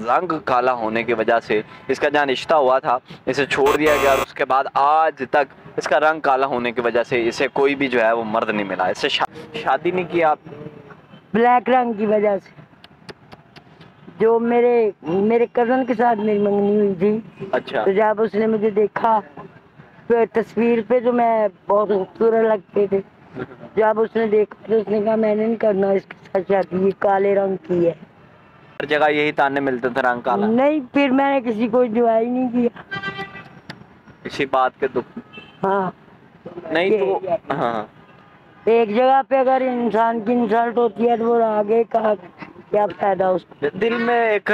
رنگ کالا ہونے کی وجہ سے اس کا جہاں رشتہ ہوا تھا اسے چھوڑ دیا گیا، اور اس کے بعد آج تک اس کا رنگ کالا ہونے کی وجہ سے اسے کوئی بھی جو ہے وہ مرد نہیں ملا، اس سے شادی نہیں کی آپ؟ بلیک رنگ کی وجہ سے، جو میرے کزن کے ساتھ میری منگنی ہوئی تھی، اچھا تو جب اس نے مجھے دیکھا تصویر پہ تو میں بہت خوبصورت لگتے تھے، جب اس نے دیکھا تو اس نے کہا میں نے نہیں کرنا اس کے ساتھ شادی، یہ کالے رنگ کی ہے۔ ہر جگہ یہی تانے ملتے تھے رنگ کالا؟ نہیں، پھر میں نے کسی کو جو ہی نہیں کیا، اسی بات کے دکھ؟ ہاں نہیں تو ہاں ایک جگہ پہ اگر انسان کی انسلٹ ہوتی ہے تو وہ آگے کا کیا فائدہ اس کو؟ دل میں ایک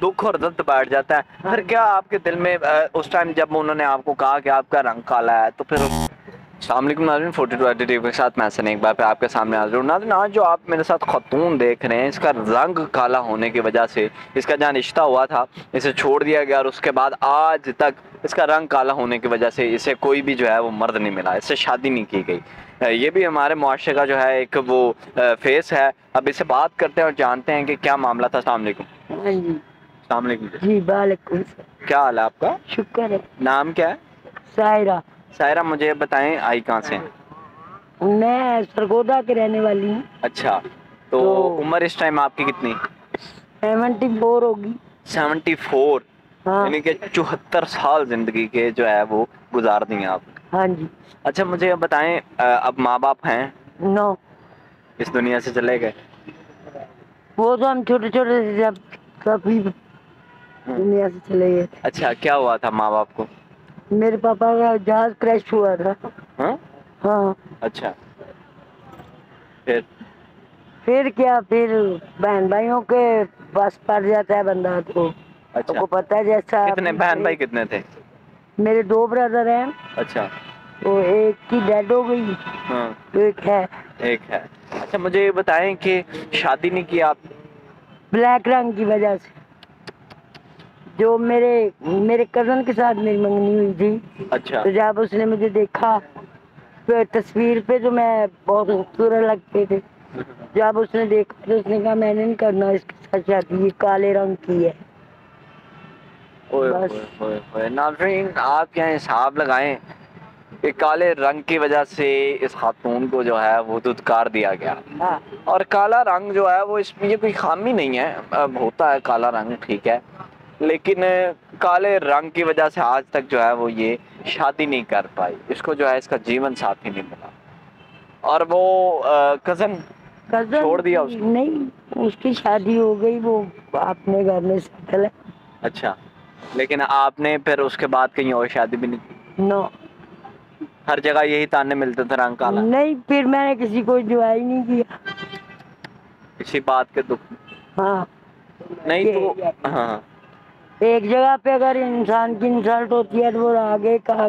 دکھ اور درد بیٹھ جاتا ہے۔ پھر کیا آپ کے دل میں اس ٹائم جب انہوں نے آپ کو کہا کہ آپ کا رنگ کالا ہے تو پھر؟ السلام علیکم ناظرین، 42 ایڈیٹیو کے ساتھ میں حسن ایک بار پہ آپ کے سامنے حاضر ہوں۔ ناظرین آج جو آپ میرے ساتھ خاتون دیکھ رہے ہیں اس کا رنگ کالا ہونے کی وجہ سے اس کا جہاں رشتہ ہوا تھا اسے چھوڑ دیا گیا، اور اس کے بعد آج تک اس کا رنگ کالا ہونے کی وجہ سے اسے کوئی بھی جو ہے وہ مرد نہیں ملا، اس سے شادی نہیں کی گئی۔ یہ بھی ہمارے معاشرے کا جو ہے ایک وہ فیس ہے۔ اب اسے بات کرتے ہیں اور جانتے ہیں کہ کیا معاملہ تھا۔ السلام علیکم۔ ہاں جی، السلام علیکم جی وعلیکم السلام، کیا حال ہے آپ کا؟ شکر ہے۔ نام کیا ہے؟ سائرہ۔ سائرہ، مجھے بتائیں آئی کہاں سے ہیں؟ میں سرگودا کے رہنے والی ہوں۔ اچھا، تو عمر اس ٹائم آپ کی کتنی؟ 74 ہوگی۔ 74؟ ہاں یعنی کہ 74 سال زندگی کے جو ہے وہ گزار دیے آپ۔ ہاں جی۔ اچھا مجھے بتائیں اب ماں باپ ہیں؟ نو، اس دنیا سے چلے گئے؟ وہ تو ہم چھوٹے چھوٹے سے جب کبھی دنیا سے چلے گئے تھے۔ اچھا، کیا ہوا تھا ماں باپ کو؟ میرے پاپا کا جہاز کریش ہوا تھا۔ ہاں؟ ہاں۔ اچھا، پھر؟ پھر کیا، پھر بہن بھائیوں کے پاس پڑ جاتا ہے بندہ تو آپ اچھا، کو پتہ ہے جیسا۔ کتنے بہن بھائی کتنے تھے؟ میرے 2 برادر ہیں، اچھا، تو ایک کی ڈیڈ ہو گئی، ہاں تو ایک ہے۔ ایک ہے۔ اچھا مجھے یہ بتائیں کہ شادی نہیں کی آپ؟ بلیک رنگ کی وجہ سے، جو میرے کزن کے ساتھ میری منگنی ہوئی تھی، اچھا، تو جب اس نے مجھے دیکھا تصویر پہ تو میں بہت خوبصورت لگتے تھے، جب اس نے دیکھا تو اس نے کہا میں نے نہیں کرنا اس کے ساتھ شادی، یہ کالے رنگ کی ہے۔ بس ناظرین آپ کیا حساب لگائیں کہ کالے رنگ کی وجہ سے اس خاتون کو جو ہے وہ دھتکار دیا گیا، اور کالا رنگ جو ہے وہ اس میں یہ کوئی خامی نہیں ہے، ہوتا ہے کالا رنگ، ٹھیک ہے، لیکن کالے رنگ کی وجہ سے آج تک جو ہے وہ یہ شادی نہیں کر پائی، اس کو جو ہے اس کا جیون ساتھی نہیں ملا، اور وہ کزن چھوڑ دیا اس کو؟ نہیں، اس کی شادی ہو گئی، وہ اپنے گھر میں سیٹل ہے۔ اچھا، لیکن آپ نے پھر اس کے بعد کہیں اور شادی بھی نہیں کی؟ نو، ہر جگہ یہی تانے ملتے تھے رنگ کالا؟ نہیں، پھر میں نے کسی کو جو ہی نہیں کیا۔ اسی بات کے دکھ؟ ہاں، نہیں تو ہاں ایک جگہ پہ اگر انسان کی انسلٹ ہوتی ہے تو وہ آگے کا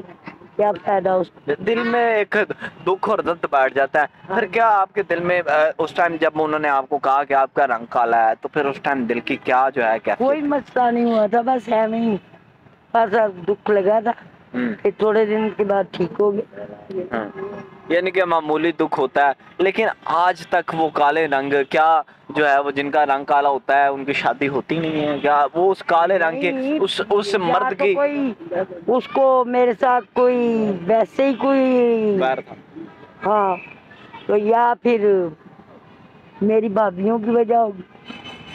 کیا فائدہ اس کو؟ دل میں ایک دکھ اور درد بیٹھ جاتا ہے۔ پھر کیا آپ کے دل میں اس ٹائم جب انہوں نے آپ کو کہا کہ آپ کا رنگ کالا ہے تو پھر اس ٹائم دل کی کیا جو ہے کیفیت؟ کوئی مسئلہ نہیں ہوا تھا، بس ایویں ہی بس دکھ لگا تھا، پھر تھوڑے دن کے بعد ٹھیک ہو گیا۔ یعنی کہ معمولی دکھ ہوتا ہے، لیکن آج تک وہ کالے رنگ کیا جو ہے وہ جن کا رنگ کالا ہوتا ہے ان کی شادی ہوتی نہیں ہے کیا؟ وہ اس کالے رنگ کے اس مرد کی کوئی اس کو میرے ساتھ کوئی ویسے ہی کوئی غیر تھا؟ ہاں، تو یا پھر میری بھابھیوں کی وجہ ہوگی۔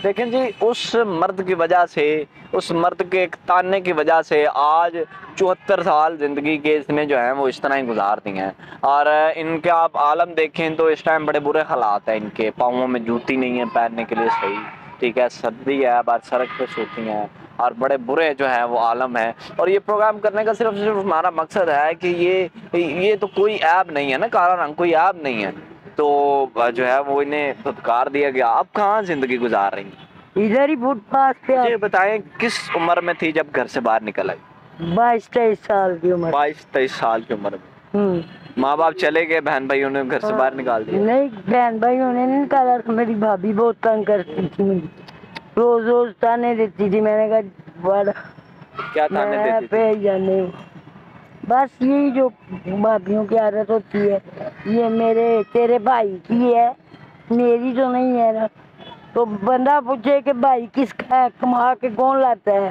دیکھیں جی، اس مرد کی وجہ سے، اس مرد کے ایک تانے کی وجہ سے آج 74 سال زندگی کے اس نے جو ہے وہ اس طرح ہی گزار دی ہیں، اور ان کے آپ عالم دیکھیں تو اس ٹائم بڑے برے حالات ہیں، ان کے پاؤں میں جوتی نہیں ہے پہننے کے لیے صحیح، ٹھیک ہے، سردی ہے، بعد سڑک پہ سوتی ہیں، اور بڑے برے جو ہے وہ عالم ہے۔ اور یہ پروگرام کرنے کا صرف ہمارا مقصد ہے کہ یہ تو کوئی عیب نہیں ہے نا، کالا رنگ کوئی عیب نہیں ہے، تو جو ہے وہ انہیں دھتکار دیا گیا۔ اب کہاں زندگی گزار رہی ہیں؟ ادھر ہی فٹ پاتھ پہ۔ مجھے بتائیں کس عمر میں تھی جب گھر سے باہر نکل آئی؟ 22-23 سال کی عمر۔ 22-23 سال کی عمر میں ماں باپ چلے گئے، بہن بھائیوں نے گھر سے باہر نکال دیا؟ نہیں، بہن بھائیوں نے نہیں نکالا تھا، میری بھابھی بہت تنگ کرتی تھی مجھے، روز روز تانے دیتی تھی، میں نے کہا بڑا کیا تانے دیتی تھی؟ پہ جانے، بس یہی جو بھابھیوں کی عادت ہوتی ہے، یہ تیرے بھائی کی ہے، میری تو نہیں ہے نا، تو بندہ پوچھے کہ بھائی کس کا ہے, کما کے کون لاتا ہے.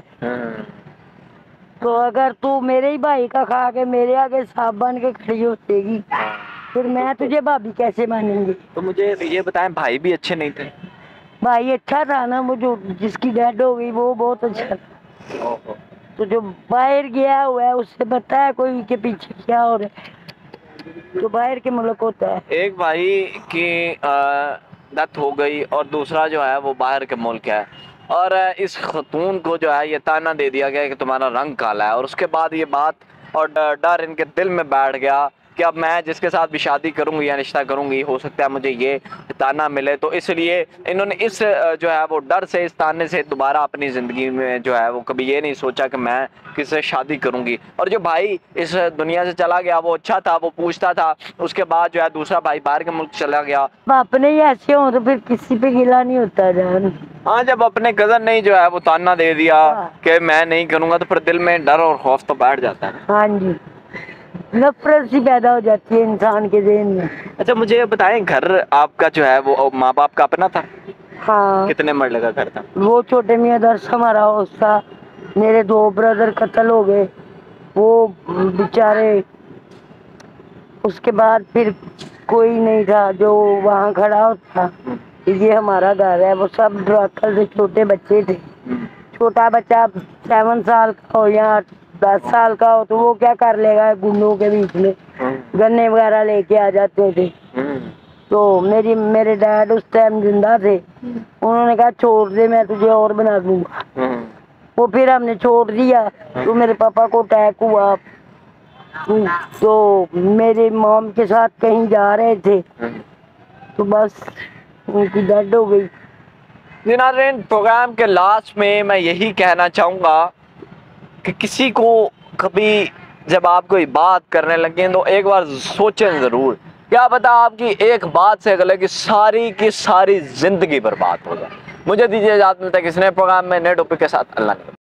تو اگر تو میرے ہی بھائی کا کھا کے میرے آگے صاحب بن کے کھڑی ہوتے گی, پھر میں تجھے بھابھی کیسے مانیں گی؟ تو مجھے یہ بتائیں, بھائی بھی اچھے نہیں تھے؟ بھائی اچھا تھا نا, وہ جو جس کی ڈیڈ ہو گئی وہ بہت اچھا تھا. تو جو باہر گیا ہوا ہے اس سے پتا ہے کوئی کے پیچھے کیا ہو رہا ہے, جو باہر کے ملک ہوتا ہے. ایک بھائی کی ڈیتھ ہو گئی اور دوسرا جو ہے وہ باہر کے ملک ہے, اور اس خاتون کو جو ہے یہ تانا دے دیا گیا کہ تمہارا رنگ کالا ہے, اور اس کے بعد یہ بات اور ڈر ان کے دل میں بیٹھ گیا کہ اب میں جس کے ساتھ بھی شادی کروں گی یا رشتہ کروں گی ہو سکتا ہے مجھے یہ تانا ملے. تو اس لیے انہوں نے اس جو ہے وہ ڈر سے, اس تانے سے دوبارہ اپنی زندگی میں جو ہے وہ کبھی یہ نہیں سوچا کہ میں کس سے شادی کروں گی. اور جو بھائی اس دنیا سے چلا گیا وہ اچھا تھا, وہ پوچھتا تھا, اس کے بعد جو ہے دوسرا بھائی باہر کے ملک چلا گیا. اپنے ہی ایسے ہوں تو پھر کسی پہ گلا نہیں ہوتا جان. ہاں, جب اپنے کزن نے جو ہے وہ تانا دے دیا کہ میں نہیں کروں گا تو پھر دل میں ڈر اور خوف تو بیٹھ جاتا ہے. ہاں جی, نفرت سی پیدا ہو جاتی ہے انسان کے ذہن میں. اچھا مجھے بتائیں, گھر آپ کا جو ہے وہ ماں باپ کا اپنا تھا؟ ہاں, کتنے مرلے کا گھر تھا؟ وہ چھوٹے میاں درس ہمارا ہاؤس تھا. میرے 2 بردر قتل ہو گئے, وہ بیچارے اس کے بعد پھر کوئی نہیں تھا جو وہاں کھڑا ہوتا. یہ ہمارا گھر ہے, وہ سب ڈراکر سے چھوٹے بچے تھے. چھوٹا بچہ 7 سال کا ہو یا 10 سال کا ہو تو وہ کیا کر لے گا, گنڈوں کے بیچ میں گنے وغیرہ لے کے آ جاتے تھے. تو میرے ڈیڈ اس ٹائم زندہ تھے, انہوں نے کہا چھوڑ دے میں تجھے اور بنا دوں گا. وہ پھر ہم نے چھوڑ دیا. تو میرے پاپا کو اٹیک ہوا, تو میرے موم کے ساتھ کہیں جا رہے تھے تو بس ان کی ڈیڈ ہو گئی. ناظرین, پروگرام کے لاسٹ میں میں یہی کہنا چاہوں گا کہ کسی کو کبھی جب آپ کوئی بات کرنے لگیں تو ایک بار سوچیں ضرور, کیا پتا آپ کی ایک بات سے اگلے کی ساری زندگی برباد ہو جائے. مجھے دیجیے اجازت, ملتا ہے کسی نئے پروگرام میں نئے ٹاپک کے ساتھ. اللہ